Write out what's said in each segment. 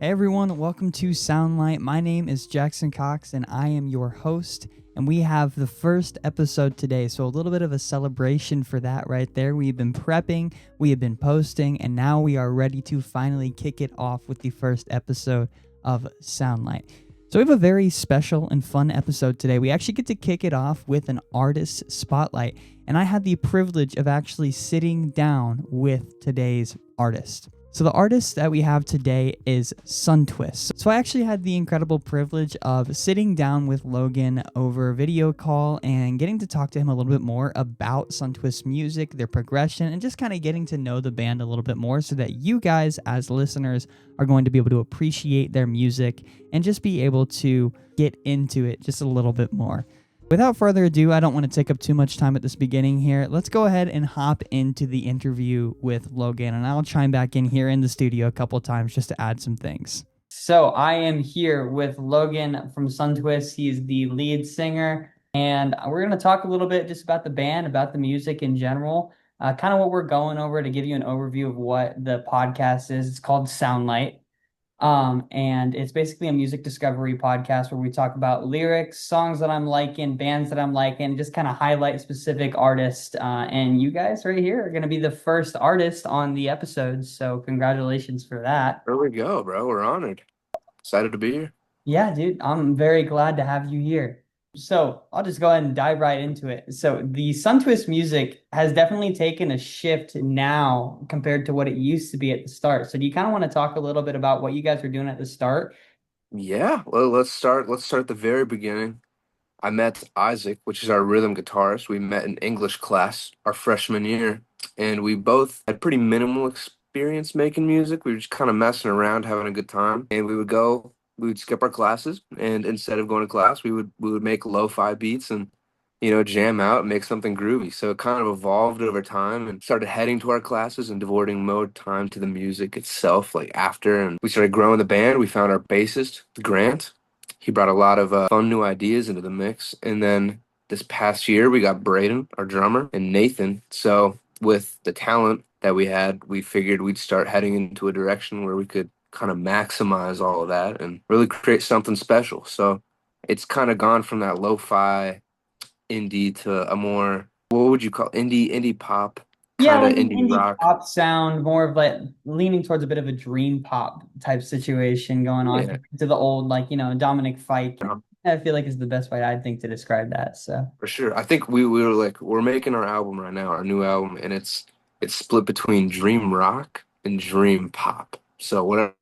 Hey everyone, welcome to Soundlight. My name is Jackson Cox and I am your host. And we have the first episode today, so a little bit of a celebration for that right there. We've been prepping, we have been posting, and now we are ready to finally kick it off with the first episode of Soundlight. So we have a very special and fun episode today. We actually get to kick it off with an artist spotlight, and I had the privilege of actually sitting down with today's artist. So the artist that we have today is SUNTWIST. So I actually had the incredible privilege of sitting down with Logan over video call and getting to talk to him a little bit more about SUNTWIST's music, their progression, and just kind of getting to know the band a little bit more so that you guys as listeners are going to be able to appreciate their music and just be able to get into it just a little bit more. Without further ado, I don't want to take up too much time at this beginning here. Let's go ahead and hop into the interview with Logan, and I'll chime back in here in the studio a couple times just to add some things. So I am here with Logan from SUNTWIST. He's the lead singer, and we're going to talk a little bit just about the band, about the music in general, kind of what we're going over to give you an overview of what the podcast is. It's called Soundlight. And it's basically a music discovery podcast where we talk about lyrics, songs that I'm liking, bands that I'm liking, just kind of highlight specific artists. And you guys right here are going to be the first artist on the episode. So congratulations for that. There we go, bro. We're honored. Excited to be here. Yeah, dude, I'm very glad to have you here. So I'll just go ahead and dive right into it. So the SUNTWIST music has definitely taken a shift now compared to what it used to be at the start. So do you kind of want to talk a little bit about what you guys were doing at the start? Yeah, well, let's start at the very beginning. I met Isaac, which is our rhythm guitarist. We met in English class our freshman year, and we both had pretty minimal experience making music. We were just kind of messing around, having a good time. And we would skip our classes, and instead of going to class, we would make lo-fi beats and jam out and make something groovy. So it kind of evolved over time and started heading to our classes and devoting more time to the music itself, like after. And we started growing the band. We found our bassist, Grant. He brought a lot of fun new ideas into the mix. And then this past year, we got Braden, our drummer, and Nathan. So with the talent that we had, we figured we'd start heading into a direction where we could kind of maximize all of that and really create something special. So it's kind of gone from that lo-fi indie to a more, what would you call indie pop, Yeah, kind of like an indie indie rock. pop sound, more of like leaning towards a bit of a dream pop type situation going on Yeah, compared to the old, like, Dominic Fike. um, I feel like is the best way I'd think to describe that. So, for sure. I think we were like, we're making our album right now, our new album, and it's split between dream rock and dream pop. So whatever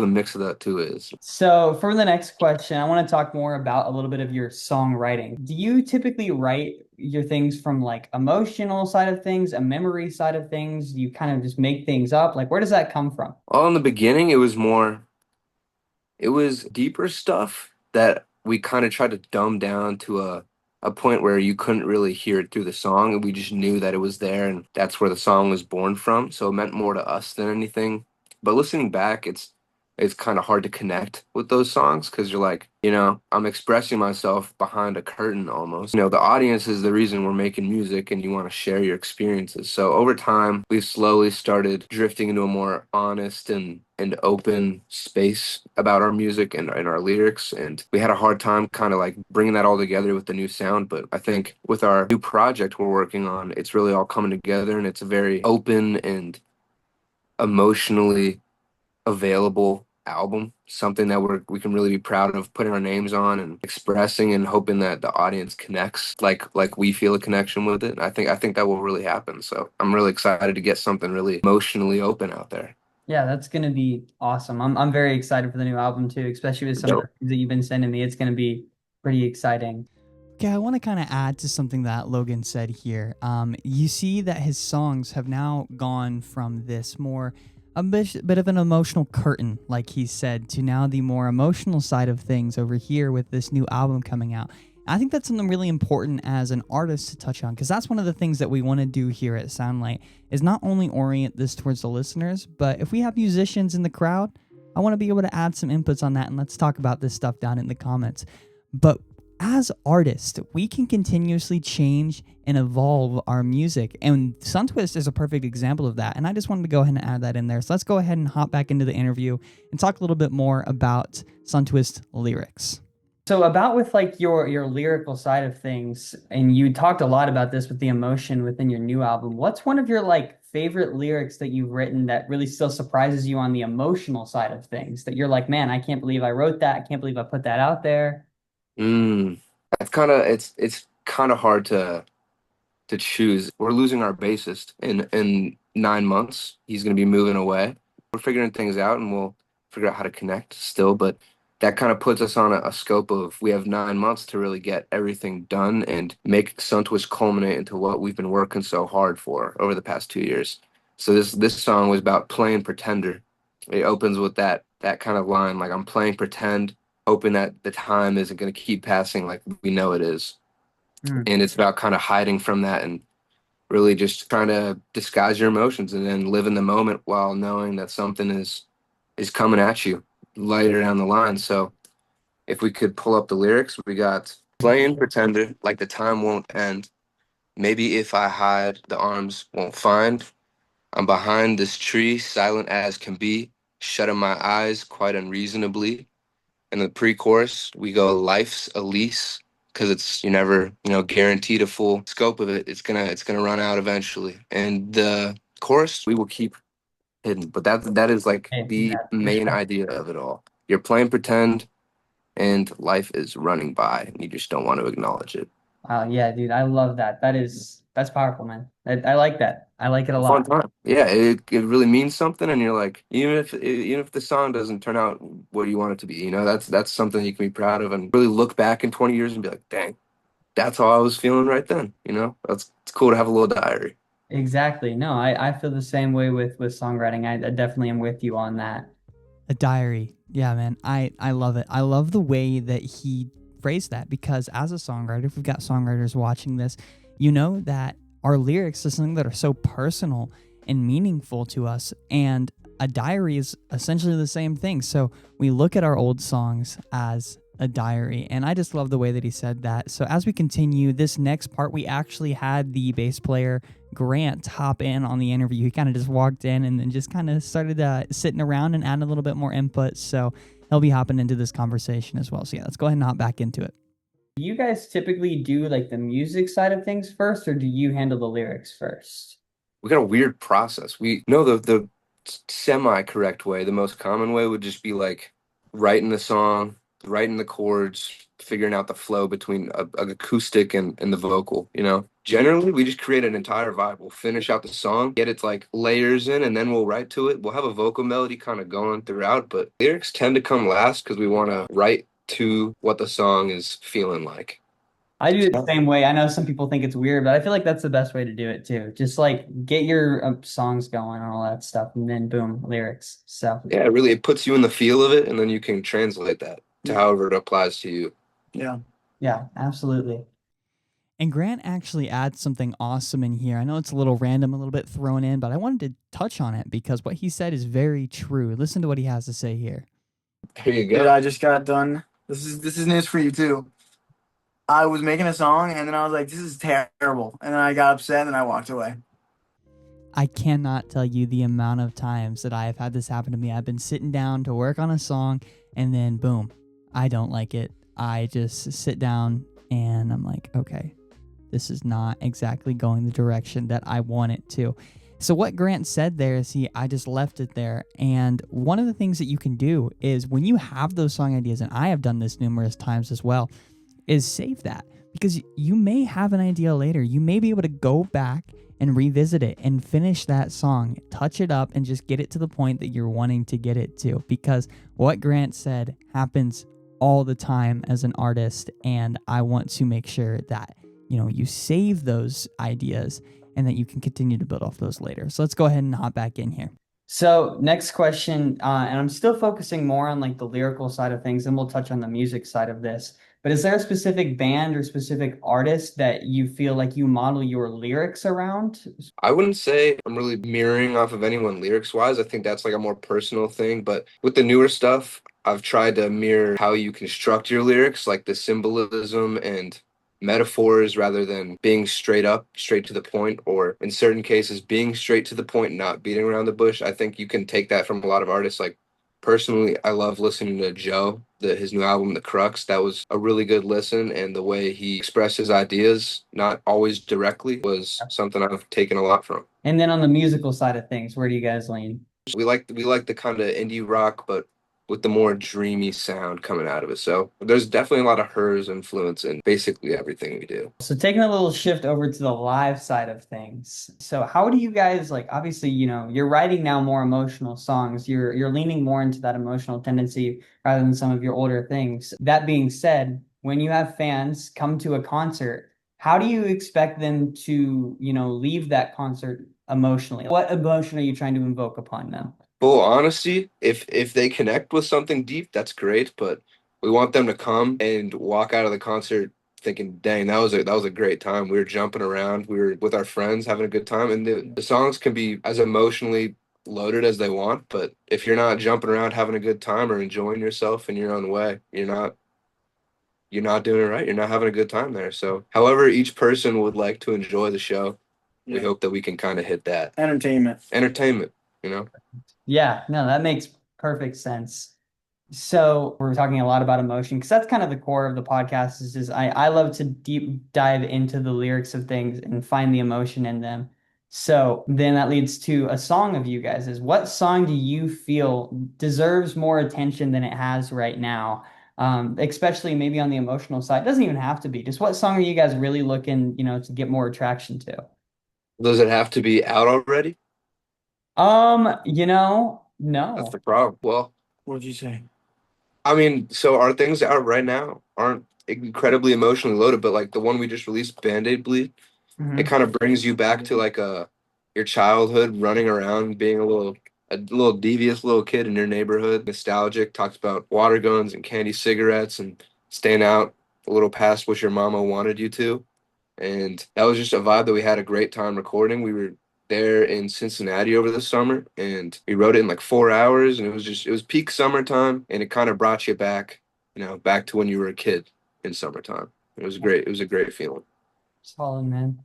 the mix of that two is. so for the next question, I want to talk more about a little bit of your songwriting. Do you typically write your things from like emotional side of things, a memory side of things? Do you kind of just make things up? Like, where does that come from? All in the beginning, it was deeper stuff that we kind of tried to dumb down to a point where you couldn't really hear it through the song, and we just knew that it was there, and that's where the song was born from. So it meant more to us than anything. But listening back, it's kind of hard to connect with those songs because you're like, I'm expressing myself behind a curtain almost. The audience is the reason we're making music, and you want to share your experiences. So over time, we've slowly started drifting into a more honest and open space about our music and our lyrics. And we had a hard time kind of like bringing that all together with the new sound. But I think with our new project we're working on, it's really all coming together, and it's a very open and emotionally available album, something that we can really be proud of putting our names on and expressing and hoping that the audience connects like we feel a connection with it. I think that will really happen. So I'm really excited to get something really emotionally open out there. Yeah, that's gonna be awesome. I'm very excited for the new album too, especially with some of the Dope. things that you've been sending me. It's gonna be pretty exciting. Okay, I want to kind of add to something that Logan said here. You see that his songs have now gone from this more a bit of an emotional curtain, like he said, to now the more emotional side of things over here with this new album coming out. I think that's something really important as an artist to touch on, because that's one of the things that we want to do here at Soundlight is not only orient this towards the listeners, but if we have musicians in the crowd, I want to be able to add some inputs on that, and let's talk about this stuff down in the comments. But as artists, we can continuously change and evolve our music. And SUNTWIST is a perfect example of that. And I just wanted to go ahead and add that in there. So let's go ahead and hop back into the interview and talk a little bit more about SUNTWIST lyrics. So about with like your lyrical side of things, and you talked a lot about this with the emotion within your new album. What's one of your like favorite lyrics that you've written that really still surprises you on the emotional side of things that you're like, man, I can't believe I wrote that. I can't believe I put that out there. Mm, it's kind of hard to choose. We're losing our bassist in 9 months. He's going to be moving away. We're figuring things out, and we'll figure out how to connect still. But that kind of puts us on a scope of we have 9 months to really get everything done and make Suntwist culminate into what we've been working so hard for over the past 2 years. So this song was about playing pretender. It opens with that kind of line, like I'm playing pretend, hoping that the time isn't going to keep passing like we know it is. Hmm. And it's about kind of hiding from that and really just trying to disguise your emotions and then live in the moment while knowing that something is coming at you later down the line. So if we could pull up the lyrics, we got playing pretender like the time won't end. Maybe if I hide, the arms won't find. I'm behind this tree, silent as can be, shutting my eyes quite unreasonably. In the pre-chorus, we go life's a lease because it's you never guaranteed a full scope of it. It's gonna run out eventually. And the chorus we will keep hidden, but that is like Hey, the that's for main sure. idea of it all. You're playing pretend, and life is running by, and you just don't want to acknowledge it. Wow, yeah, dude, I love that. That's powerful, man. I like that. I like it a Fun lot. time. Yeah, it really means something, and you're like, even if the song doesn't turn out what you want it to be, that's something you can be proud of, and really look back in 20 years and be like, dang, that's how I was feeling right then. That's it's cool to have a little diary. Exactly. No, I feel the same way with songwriting. I definitely am with you on that. A diary. Yeah, man. I love it. I love the way that he phrased that because as a songwriter, if we've got songwriters watching this, you know that our lyrics are something that are so personal and meaningful to us. And a diary is essentially the same thing. So we look at our old songs as a diary. And I just love the way that he said that. So as we continue this next part, we actually had the bass player Grant hop in on the interview. He kind of just walked in and then just kind of started sitting around and adding a little bit more input. So he'll be hopping into this conversation as well. So yeah, let's go ahead and hop back into it. Do you guys typically do like the music side of things first, or do you handle the lyrics first? We got a weird process. We know the semi-correct way. The most common way would just be like writing the song, writing the chords, figuring out the flow between a acoustic and the vocal. Generally, we just create an entire vibe. We'll finish out the song, get its like layers in, and then we'll write to it. We'll have a vocal melody kind of going throughout, but lyrics tend to come last because we want to write to what the song is feeling like. I do it the same way. I know some people think it's weird, but I feel like that's the best way to do it too. Just like get your songs going and all that stuff, and then boom, lyrics. So Yeah, really, it puts you in the feel of it, and then you can translate that to however it applies to you. yeah, yeah, absolutely. And Grant actually adds something awesome in here. I know it's a little random, a little bit thrown in, but I wanted to touch on it because what he said is very true. Listen to what he has to say here. There you Dude, go. I just got done. This is news for you too. I was making a song and then I was like, this is terrible. And then I got upset and I walked away. I cannot tell you the amount of times that I have had this happen to me. I've been sitting down to work on a song and then boom, I don't like it. I just sit down and I'm like, okay, this is not exactly going the direction that I want it to. So what Grant said there is I just left it there. And one of the things that you can do is when you have those song ideas, and I have done this numerous times as well, is save that because you may have an idea later. You may be able to go back and revisit it and finish that song, touch it up and just get it to the point that you're wanting to get it to, because what Grant said happens all the time as an artist. And I want to make sure that you save those ideas and that you can continue to build off those later. So let's go ahead and hop back in here. So next question, and I'm still focusing more on like the lyrical side of things, and we'll touch on the music side of this. But is there a specific band or specific artist that you feel like you model your lyrics around? I wouldn't say I'm really mirroring off of anyone lyrics wise. I think that's like a more personal thing. But with the newer stuff, I've tried to mirror how you construct your lyrics, like the symbolism and metaphors rather than being straight up, straight to the point, or in certain cases, being straight to the point, not beating around the bush. I think you can take that from a lot of artists. Like, personally, I love listening to Joe, his new album, The Crux. That was a really good listen, and the way he expressed his ideas, not always directly, was something I've taken a lot from. And then on the musical side of things, where do you guys lean? We like the kind of indie rock, but with the more dreamy sound coming out of it. So there's definitely a lot of Hers influence in basically everything we do. So taking a little shift over to the live side of things. So how do you guys like, obviously, you're writing now more emotional songs. You're leaning more into that emotional tendency rather than some of your older things. That being said, when you have fans come to a concert, how do you expect them to, leave that concert emotionally? What emotion are you trying to invoke upon them? Full honesty, if they connect with something deep, that's great. But we want them to come and walk out of the concert thinking, "Dang, that was a great time. We were jumping around. We were with our friends having a good time." And the songs can be as emotionally loaded as they want. But if you're not jumping around having a good time or enjoying yourself in your own way, you're not doing it right. You're not having a good time there. So, however, each person would like to enjoy the show, we hope that we can kind of hit that entertainment. You know. Yeah, no, that makes perfect sense. So we're talking a lot about emotion because that's kind of the core of the podcast is just I love to deep dive into the lyrics of things and find the emotion in them. So then that leads to a song of you guys is what song do you feel deserves more attention than it has right now? Especially maybe on the emotional side. It doesn't even have to be. Just what song are you guys really looking, to get more attraction to? Does it have to be out already? That's No. the problem. Well, What'd you say? I mean, so our things out right now aren't incredibly emotionally loaded, but like the one we just released, Band-Aid Bleed, it Mhm. kind of brings you back to like your childhood, running around, being a little devious little kid in your neighborhood, nostalgic, talks about water guns and candy cigarettes and staying out a little past what your mama wanted you to. And that was just a vibe that we had a great time recording. We were there in Cincinnati over the summer, and we wrote it in like 4 hours, and it was peak summertime, and it kind of brought you back, back to when you were a kid in summertime. It was great. It was a great feeling. Solid, man.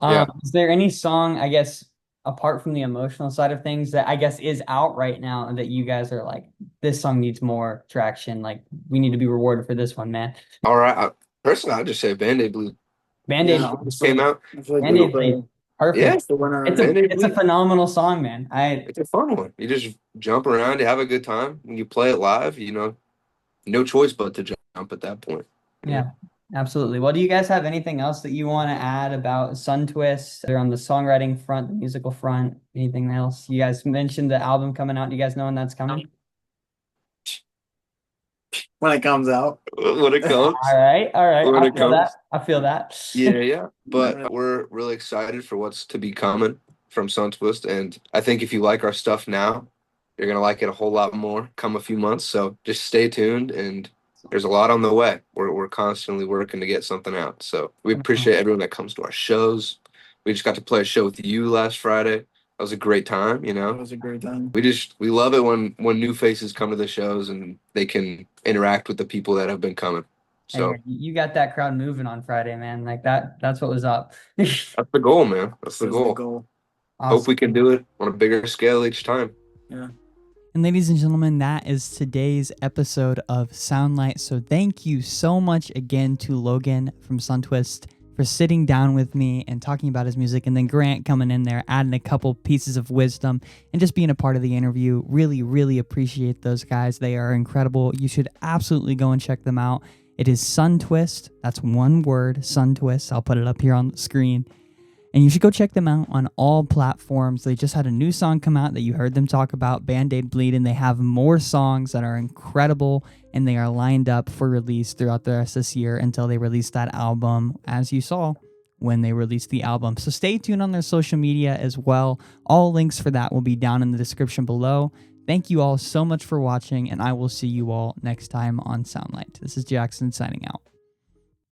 Yeah. Is there any song, I guess, apart from the emotional side of things that I guess is out right now and that you guys are like, this song needs more traction. Like, we need to be rewarded for this one, man. All right. Personally, I'd just say Band-Aid Blue. Band-Aid, Yeah, Just came out. I feel like Band-Aid the, Bleed. Yeah, Perfect. the winner. It's a Band-Aid it's a Blue. phenomenal song, man. It's a fun one. You just jump around, you have a good time. When you play it live, no choice but to jump at that point. Yeah, absolutely. Well, do you guys have anything else that you want to add about SUNTWIST? They're on the songwriting front, the musical front, anything else? You guys mentioned the album coming out. Do you guys know when that's coming? When it comes out. When it comes. All right, all right. When I it feel that. comes. I feel that. Yeah. But we're really excited for what's to be coming from SUNTWIST. And I think if you like our stuff now, you're gonna like it a whole lot more come a few months. So just stay tuned, and there's a lot on the way. We're constantly working to get something out. So we appreciate everyone that comes to our shows. We just got to play a show with you last Friday. That was a great time, It was a great time. We love it when new faces come to the shows and they can interact with the people that have been coming. So Hey, you got that crowd moving on Friday, man. Like that's what was up. that's the goal, man. That's the That's the goal. goal. Hope we Awesome. can do it on a bigger scale each time. Yeah. And ladies and gentlemen, that is today's episode of Soundlight. So thank you so much again to Logan from SUNTWIST for sitting down with me and talking about his music, and then Grant coming in there, adding a couple pieces of wisdom and just being a part of the interview. Really, really appreciate those guys. They are incredible. You should absolutely go and check them out. It is SUNTWIST. That's one word, SUNTWIST. I'll put it up here on the screen. And you should go check them out on all platforms. They just had a new song come out that you heard them talk about, Band-Aid Bleed, and they have more songs that are incredible, and they are lined up for release throughout the rest of this year until they release that album, as you saw when they released the album. So stay tuned on their social media as well. All links for that will be down in the description below. Thank you all so much for watching, and I will see you all next time on Soundlight. This is Jackson signing out.